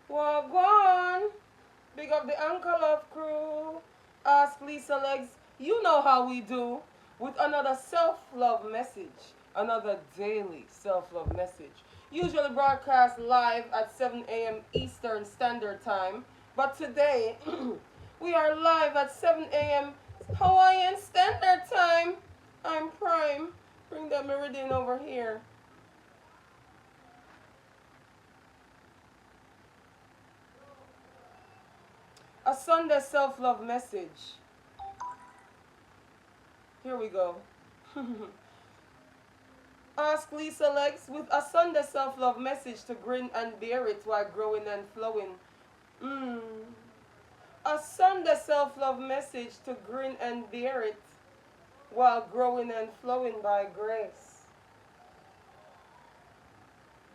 Wagwan. Big up the Uncle Love crew. Ask Lisa Leggz. You know how we do. With another self-love message. Another daily self-love message. Usually broadcast live at 7 a.m. Eastern Standard Time. But today, we are live at 7 a.m. Hawaiian Standard Time. I'm Prime. Bring that meridian over here. A Sunday self-love message. Here we go. Ask Lisa Leggz with a Sunday self-love message to grin and bear it while growing and flowing. Mm. A Sunday self-love message to grin and bear it while growing and flowing by grace.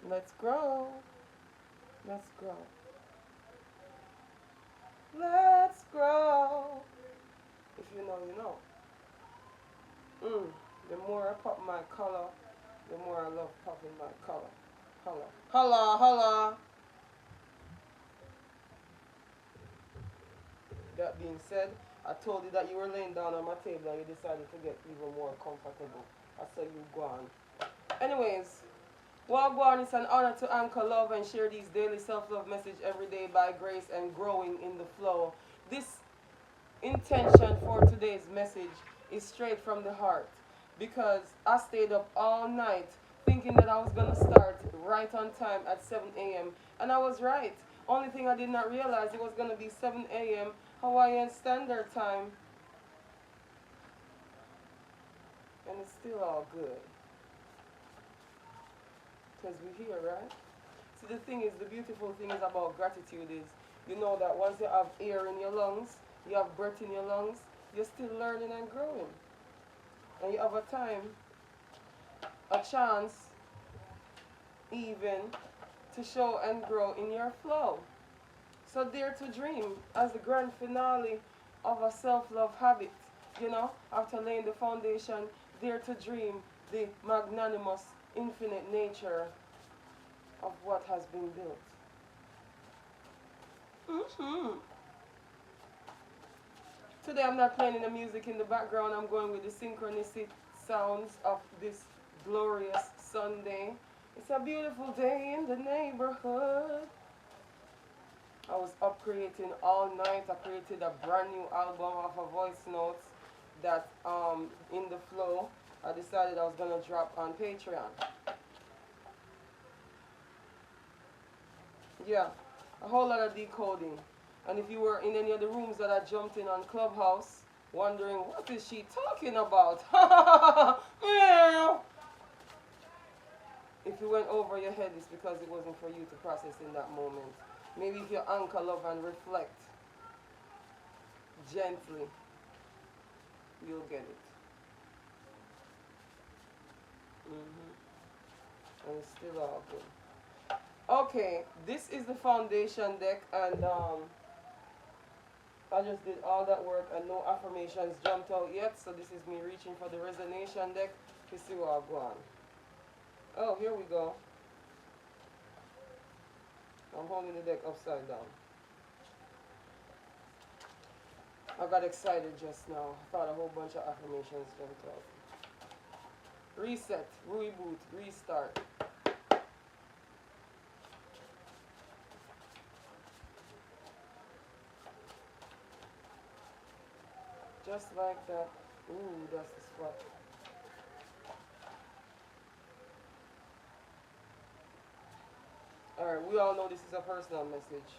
Let's grow. Let's grow. Let's grow. If you know, you know. The more I pop my color, the more I love popping my color. Holla. Holla, holla. That being said, I told you that you were laying down on my table and you decided to get even more comfortable. I saw you go on. Anyways, Wagwan, it's an honor to anchor love and share these daily self-love message every day by grace and growing in the flow. This intention for today's message is straight from the heart because I stayed up all night thinking that I was going to start right on time at 7 a.m. and I was right. Only thing I did not realize it was going to be 7 a.m. Hawaiian Standard Time, and it's still all good because we're here, right? See, the thing is, the beautiful thing is about gratitude is you know that once you have air in your lungs, you have breath in your lungs, you're still learning and growing. And you have a time, a chance, even to show and grow in your flow. So dare to dream as the grand finale of a self-love habit. You know, after laying the foundation, dare to dream the magnanimous, infinite nature of what has been built. Mm-hmm. Today I'm not playing the music in the background. I'm going with the synchronicity sounds of this glorious Sunday. It's a beautiful day in the neighborhood. I was up creating all night. I created a brand new album off of voice notes that in the flow I decided I was gonna drop on Patreon. Yeah, a whole lot of decoding. And if you were in any of the rooms that I jumped in on Clubhouse, wondering what is she talking about? If you went over your head, it's because it wasn't for you to process in that moment. Maybe if you anchor love and reflect gently, you'll get it. And it's still all good. Okay, this is the foundation deck, and I just did all that work and no affirmations jumped out yet, so this is me reaching for the resonation deck to see what I've gone. Oh, here we go. I'm holding the deck upside down. I got excited just now. I thought a whole bunch of affirmations jumped out. Reset, reboot, restart. Just like that. Ooh, that's the spot. Alright, we all know this is a personal message.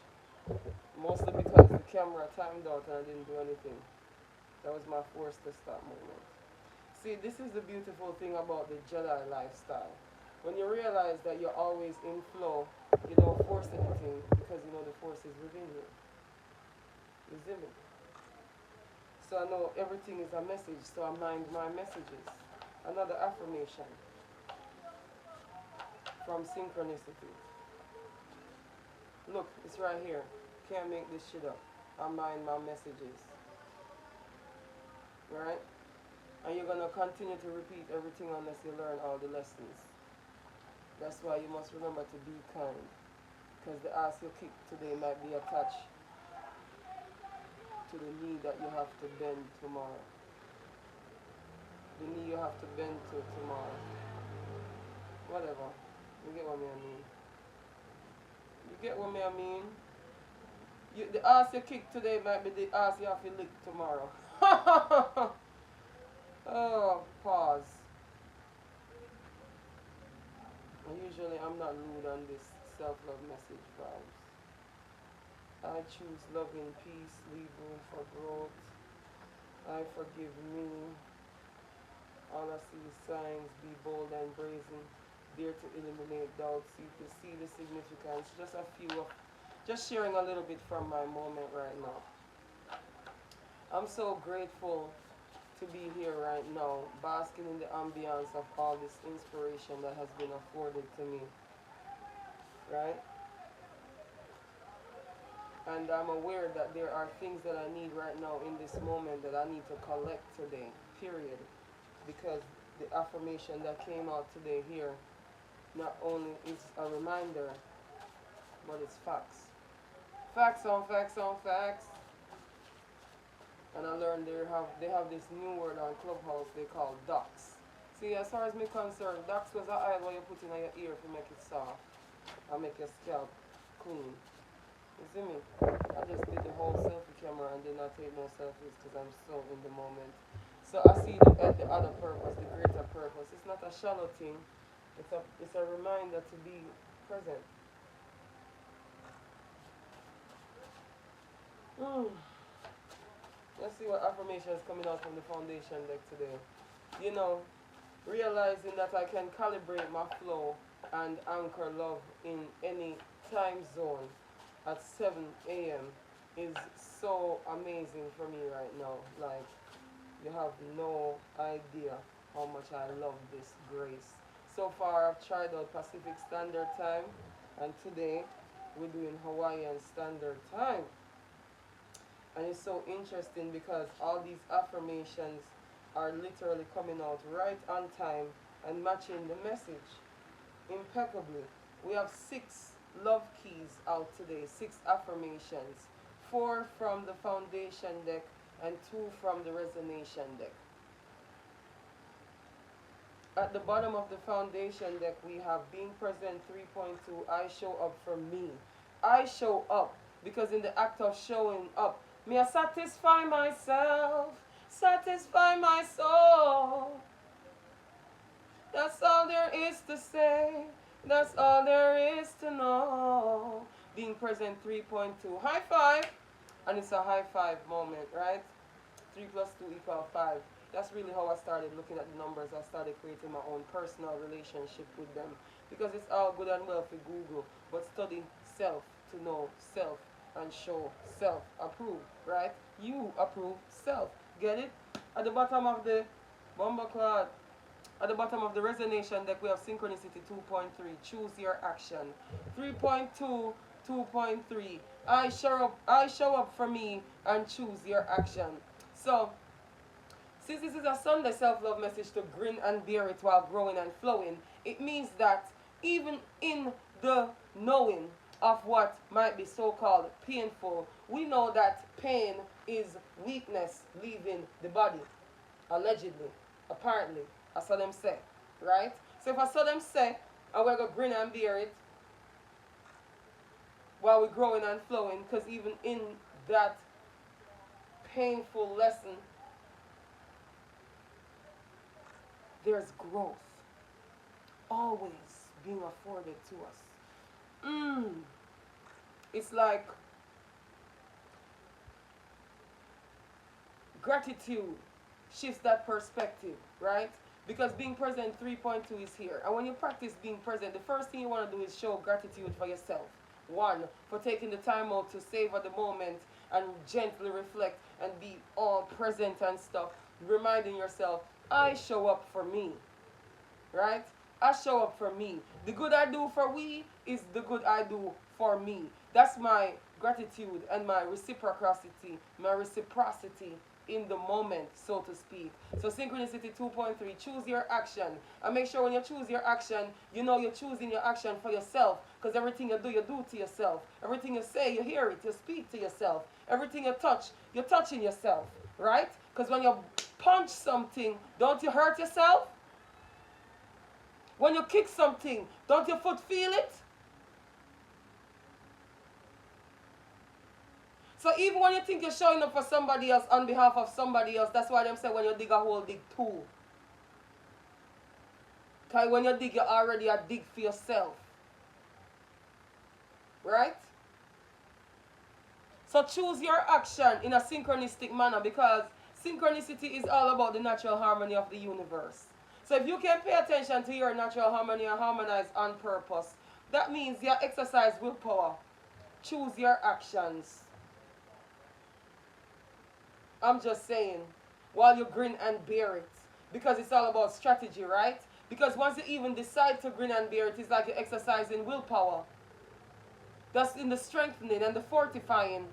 Mostly because the camera timed out and I didn't do anything. That was my forced to stop moment. See, this is the beautiful thing about the Jedi lifestyle. When you realize that you're always in flow, you don't force anything because you know the force is within you. It's in it. So I know everything is a message, so I mind my messages. Another affirmation from synchronicity. Look, it's right here. Can't make this shit up. I mind my messages. Right? And you're going to continue to repeat everything unless you learn all the lessons. That's why you must remember to be kind. Because the ass you kick today might be attached to the knee that you have to bend tomorrow. The knee you have to bend to tomorrow. Whatever. You get what I mean? You get what I mean? The ass you kick today might be the ass you have to lick tomorrow. Oh, pause. Usually I'm not rude on this self-love message vibes. I choose love in peace, leave room for growth. I forgive me. All I see is signs, be bold and brazen. Dare to eliminate doubt, see to see the significance. Just a few of, just sharing a little bit from my moment right now. I'm so grateful to be here right now, basking in the ambience of all this inspiration that has been afforded to me, right? And I'm aware that there are things that I need right now in this moment that I need to collect today, period. Because the affirmation that came out today here not only is a reminder, but it's facts. Facts on facts on facts. And I learned they have this new word on Clubhouse they call ducks. See, as far as me concerned, ducks was an oil what you put in your ear to make it soft and make your scalp clean. You see me? I just did the whole selfie camera and did not take no selfies because I'm so in the moment. So I see the other purpose, the greater purpose. It's not a shallow thing. It's a reminder to be present. Let's see what affirmation is coming out from the foundation deck today. You know, realizing that I can calibrate my flow and anchor love in any time zone at 7 a.m. is so amazing for me right now. Like, you have no idea how much I love this grace. So far, I've tried out Pacific Standard Time, and today we're doing Hawaiian Standard Time. And it's so interesting because all these affirmations are literally coming out right on time and matching the message impeccably. We have 6 love keys out today, 6 affirmations, 4 from the foundation deck and 2 from the resonation deck. At the bottom of the foundation deck, we have being present 3.2, I show up for me. I show up because in the act of showing up, me I satisfy myself, satisfy my soul. That's all there is to say. That's all there is to know. Being present 3.2. High five. And it's a high five moment, right? 3 plus 2 equals 5. That's really how I started looking at the numbers. I started creating my own personal relationship with them. Because it's all good and well for Google. But study self to know self and show self. Approve, right? You approve self. Get it? At the bottom of the Bomber Cloud, at the bottom of the resonation deck, we have synchronicity 2.3. Choose your action. 3.2, 2.3. I show up for me and choose your action. So, since this is a Sunday self-love message to grin and bear it while growing and flowing, it means that even in the knowing of what might be so-called painful, we know that pain is weakness leaving the body. Allegedly. Apparently. I saw them say. Right? So if I saw them say, and we're going to grin and bear it while we're growing and flowing, because even in that painful lesson, there's growth always being afforded to us. It's like gratitude shifts that perspective, right? Because being present 3.2 is here. And when you practice being present, the first thing you want to do is show gratitude for yourself. 1, for taking the time out to savor the moment and gently reflect and be all present and stuff. Reminding yourself, I show up for me. Right? I show up for me. The good I do for we is the good I do for me. That's my gratitude and my reciprocity in the moment, so to speak. So Synchronicity 2.3, choose your action. And make sure when you choose your action, you know you're choosing your action for yourself. Because everything you do to yourself. Everything you say, you hear it, you speak to yourself. Everything you touch, you're touching yourself. Right? Because when you punch something, don't you hurt yourself? When you kick something, don't your foot feel it? So even when you think you're showing up for somebody else on behalf of somebody else, that's why them say when you dig a hole, dig two. Because when you dig, you already a dig for yourself. Right? So choose your action in a synchronistic manner, because synchronicity is all about the natural harmony of the universe. So if you can pay attention to your natural harmony and harmonize on purpose, that means you exercise willpower. Choose your actions. I'm just saying, while you grin and bear it. Because it's all about strategy, right? Because once you even decide to grin and bear it, it's like you're exercising willpower. That's in the strengthening and the fortifying.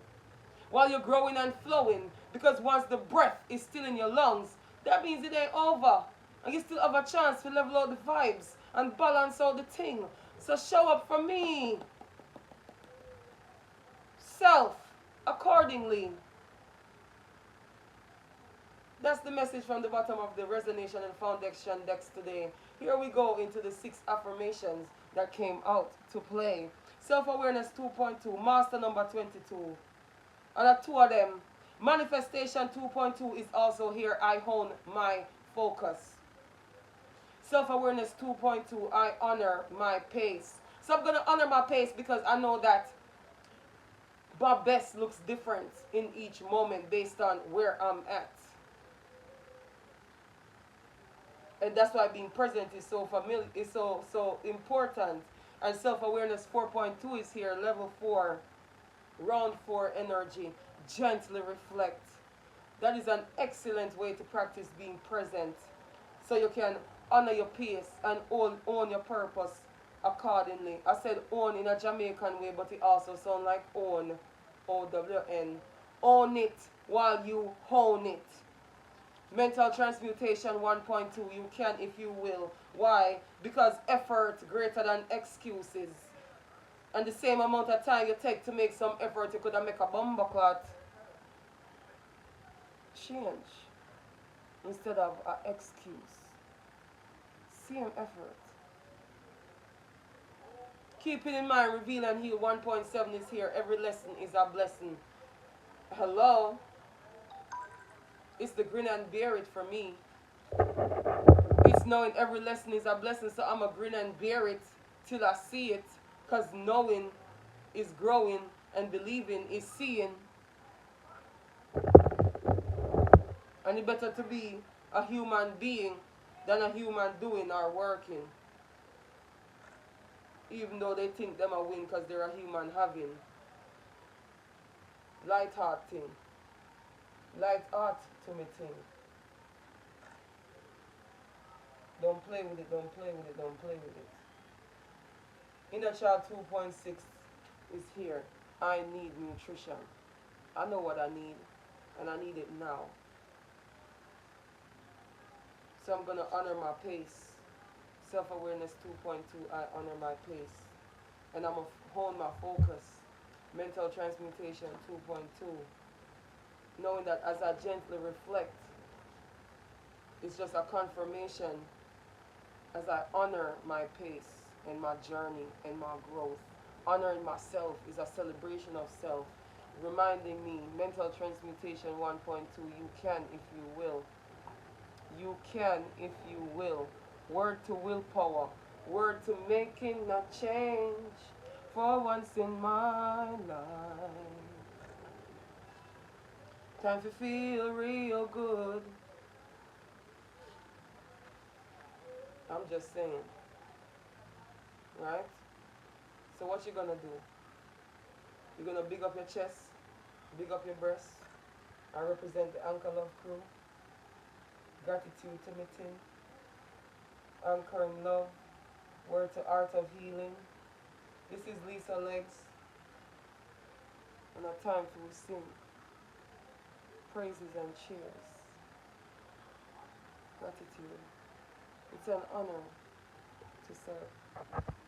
While you're growing and flowing. Because once the breath is still in your lungs, that means it ain't over. And you still have a chance to level out the vibes and balance out the thing. So show up for me. Self, accordingly. That's the message from the bottom of the Resonation and Foundation decks today. Here we go into the 6 affirmations that came out to play. Self-awareness 2.2, master number 22. And at 2 of them, manifestation 2.2 is also here. I hone my focus. Self-awareness 2.2, I honor my pace. So I'm going to honor my pace because I know that Bob Best looks different in each moment based on where I'm at. And that's why being present is so familiar, is so important. And self-awareness 4.2 is here, level 4, round 4 energy. Gently reflect. That is an excellent way to practice being present, so you can honor your pace and own your purpose accordingly. I said own in a Jamaican way, but it also sounds like own, O-W-N. Own it while you hone it. Mental transmutation 1.2, you can if you will. Why? Because effort greater than excuses. And the same amount of time you take to make some effort, you could have make a bomber clot. Change instead of an excuse. Same effort. Keep it in mind, reveal and heal 1.7 is here. Every lesson is a blessing. Hello? It's the grin and bear it for me. It's knowing every lesson is a blessing, so I'm a grin and bear it till I see it. Because knowing is growing and believing is seeing. And it's better to be a human being than a human doing or working. Even though they think them a win because they're a human having. Light heart thing. Light heart to me thing. Don't play with it, don't play with it, don't play with it. Inner Child 2.6 is here. I need nutrition. I know what I need, and I need it now. So I'm going to honor my pace. Self-awareness 2.2, I honor my pace. And I'm going to hone my focus. Mental transmutation 2.2. Knowing that as I gently reflect, it's just a confirmation as I honor my pace and my journey and my growth. Honoring myself is a celebration of self. Reminding me, mental transmutation 1.2, you can if you will. You can if you will. Word to willpower. Word to making a change for once in my life. Time to feel real good. I'm just saying. Right? So what you gonna do? You're gonna big up your chest, big up your breast. I represent the Anchor Love crew. Gratitude to me team. Anchoring love. Word to art of healing. This is Leggz. And a time to sing. praises and cheers. Gratitude. It's an honor to serve.